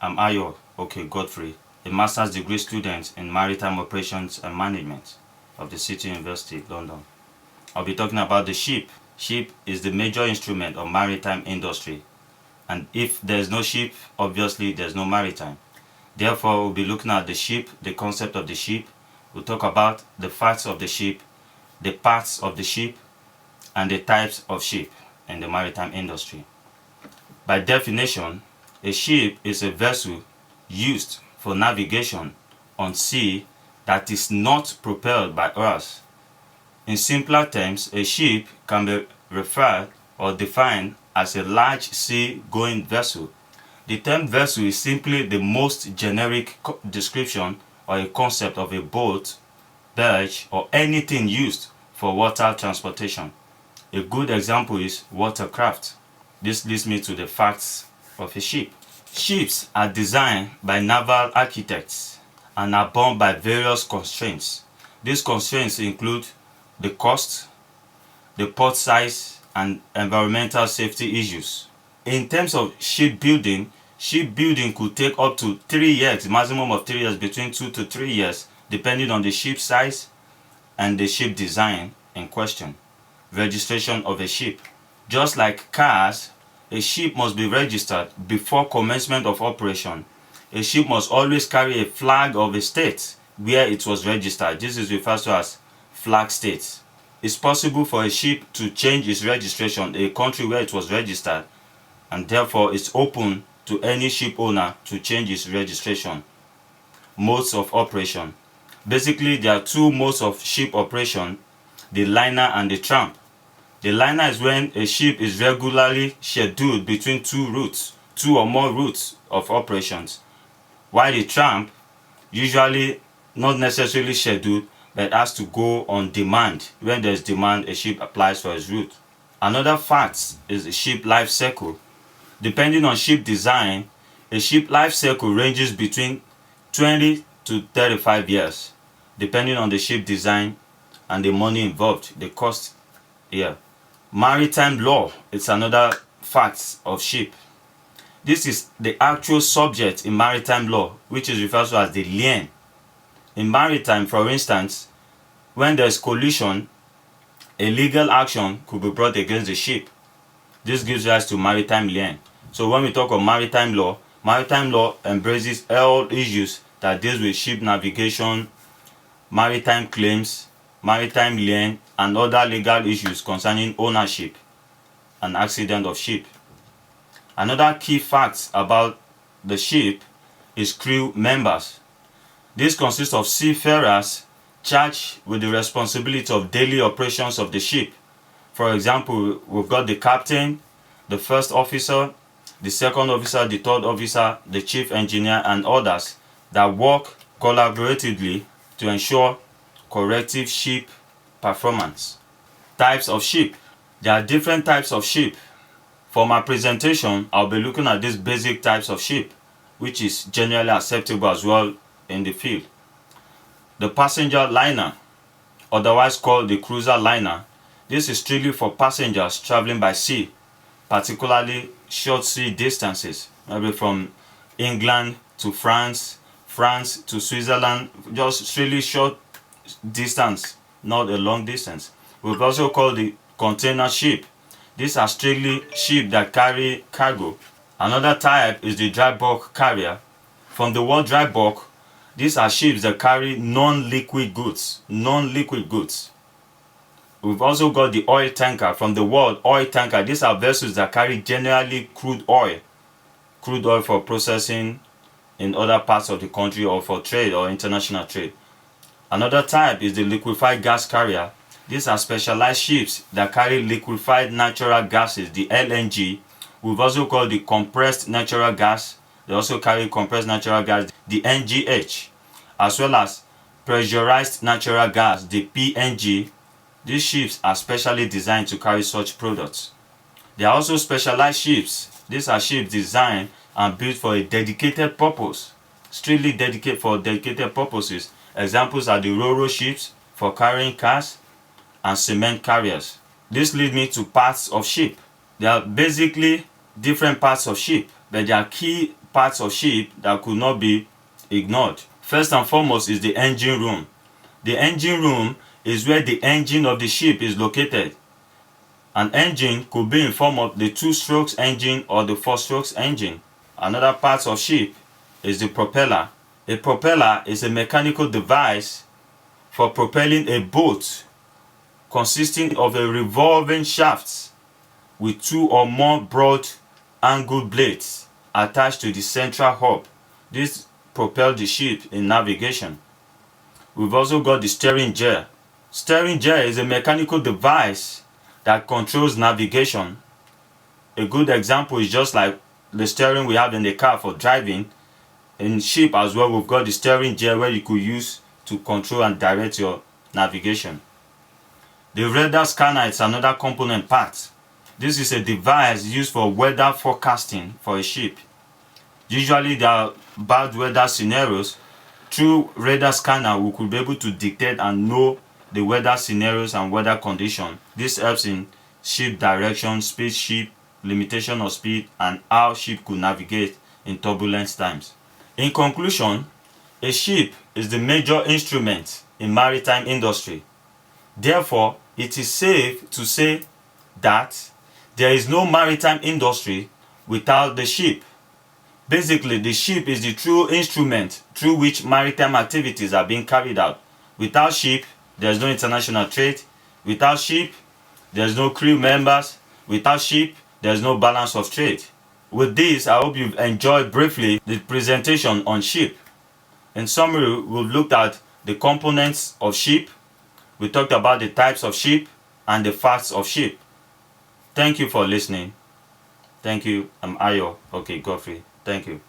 I'm Ayo Godfrey, a master's degree student in maritime operations and management of the City University, London. I'll be talking about the ship. Ship is the major instrument of maritime industry, and if there's no ship, obviously there's no maritime. Therefore, we'll be looking at the ship, the concept of the ship. We'll talk about the facts of the ship, the parts of the ship, and the types of ship in the maritime industry. By definition, a ship is a vessel used for navigation on sea that is not propelled by oars. In simpler terms, a ship can be referred or defined as a large sea-going vessel. The term vessel is simply the most generic description or a concept of a boat, barge, or anything used for water transportation. A good example is watercraft. This leads me to the facts of a ship. Ships are designed by naval architects and are bound by various constraints. These constraints include the cost, the port size, and environmental safety issues. In terms of shipbuilding could take up to 3 years, maximum of 3 years, between 2 to 3 years, depending on the ship size and the ship design in question. Registration of a ship. Just like cars, a ship must be registered before commencement of operation. A ship must always carry a flag of a state where it was registered. This is referred to as flag states. It's possible for a ship to change its registration in a country where it was registered, and therefore it's open to any ship owner to change its registration. Modes of operation. Basically, there are two modes of ship operation, the liner and the tramp. The liner is when a ship is regularly scheduled between two or more routes of operations, while the tramp usually not necessarily scheduled but has to go on demand. When there's demand, a ship applies for its route. Another fact is the ship life cycle. Depending on ship design, a ship life cycle ranges between 20 to 35 years, depending on the ship design and the money involved, the cost here. Maritime law is another fact of ship. This is the actual subject in maritime law, which is referred to as the lien. In maritime, for instance, when there is collision, a legal action could be brought against the ship. This gives rise to maritime lien. So when we talk of maritime law embraces all issues that deals with ship navigation, maritime claims, maritime lien, and other legal issues concerning ownership and accident of ship. Another key fact about the ship is crew members. This consists of seafarers charged with the responsibility of daily operations of the ship. For example, we've got the captain, the first officer, the second officer, the third officer, the chief engineer, and others that work collaboratively to ensure corrective ship performance. Types of ship. There are different types of ship. For my presentation, I'll be looking at these basic types of ship, which is generally acceptable as well in the field. The passenger liner, otherwise called the cruiser liner. This is strictly for passengers traveling by sea, particularly short sea distances, maybe from England to France, France to Switzerland, just really short distance, not a long distance. We've also called the container ship. These are strictly ships that carry cargo. Another type is the dry bulk carrier. From the word dry bulk, these are ships that carry non-liquid goods. We've also got the oil tanker. From the word oil tanker, these are vessels that carry generally crude oil for processing in other parts of the country or for trade or international trade. Another type is the liquefied gas carrier. These are specialized ships that carry liquefied natural gases, the LNG. We've also called the compressed natural gas. They also carry compressed natural gas, the NGH, as well as pressurized natural gas, the PNG. These ships are specially designed to carry such products. There are also specialized ships. These are ships designed and built for a dedicated purpose, strictly dedicated for dedicated purposes. Examples are the ro-ro ships for carrying cars and cement carriers. This leads me to parts of ship. There are basically different parts of ship, but there are key parts of ship that could not be ignored. First and foremost is the engine room. The engine room is where the engine of the ship is located. An engine could be in form of the 2-strokes engine or the 4-strokes engine. Another part of ship is the propeller. A propeller is a mechanical device for propelling a boat consisting of a revolving shaft with 2 or more broad angled blades attached to the central hub. This propels the ship in navigation. We've also got the steering gear. Steering gear is a mechanical device that controls navigation. A good example is just like the steering we have in the car for driving. In ship as well, we've got the steering gear where you could use to control and direct your navigation. The radar scanner is another component part. This is a device used for weather forecasting for a ship. Usually there are bad weather scenarios. Through radar scanner, we could be able to detect and know the weather scenarios and weather condition. This helps in ship direction, speed ship, limitation of speed, and how ship could navigate in turbulent times. In conclusion, a ship is the major instrument in maritime industry. Therefore, it is safe to say that there is no maritime industry without the ship. Basically, the ship is the true instrument through which maritime activities are being carried out. Without ship, there is no international trade. Without ship, there is no crew members. Without ship, there is no balance of trade. With this, I hope you've enjoyed briefly the presentation on ship. In summary, we've looked at the components of ship. We talked about the types of ship and the facts of ship. Thank you for listening. Thank you. I'm Ayo. Okay, Godfrey. Thank you.